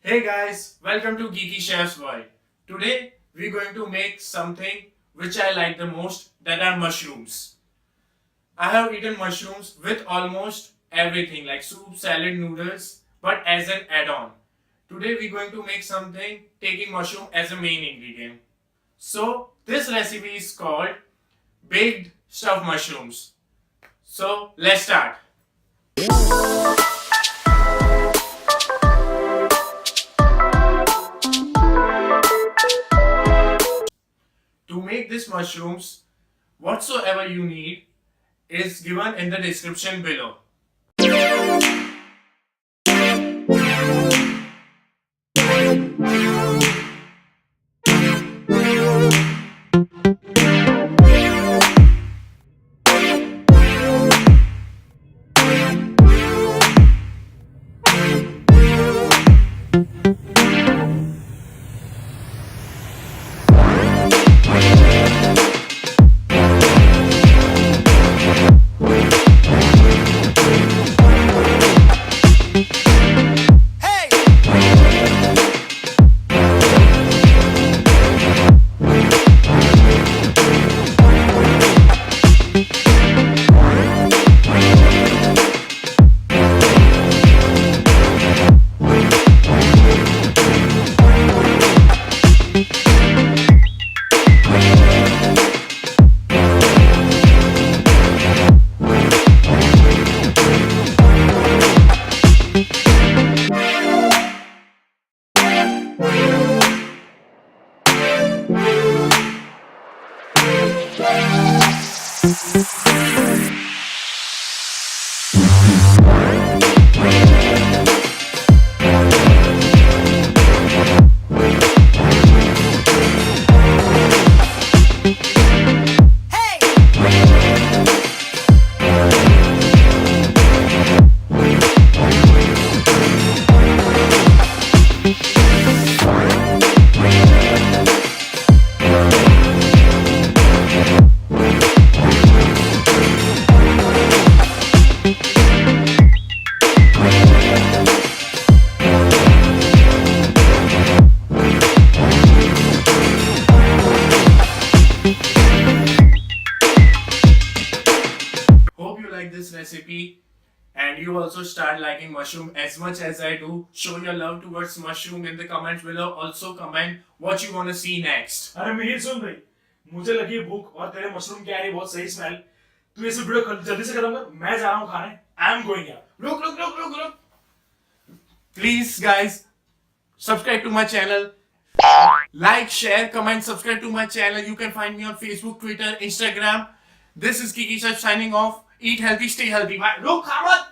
Hey guys, welcome to Geeky Chef's World. Today we're going to make something which I like the most, that are mushrooms. I have eaten mushrooms with almost everything like soup, salad, noodles, but as an add-on. Today we're going to make something taking mushroom as a main ingredient. So this recipe is called baked stuffed mushrooms. So let's start. To make these mushrooms, whatsoever you need is given in the description below. Hope you like this recipe and you also start liking mushroom as much as I do. Show your love towards mushroom in the comments below. Also comment what you want to see next. अरे मेरी सुन भाई, मुझे लगी भूख और तेरे mushroom की आ रही बहुत सही स्मेल। तू ये सब वीडियो जल्दी से खत्म कर, मैं जा रहा हूँ खाने। आई एम गोइंग यार। रुक। Please guys, subscribe to my channel. Like, share, comment, subscribe to my channel. You can find me on Facebook, Twitter, Instagram. This is Geeky signing off. Eat healthy, stay healthy. Bye. रुक खा मत।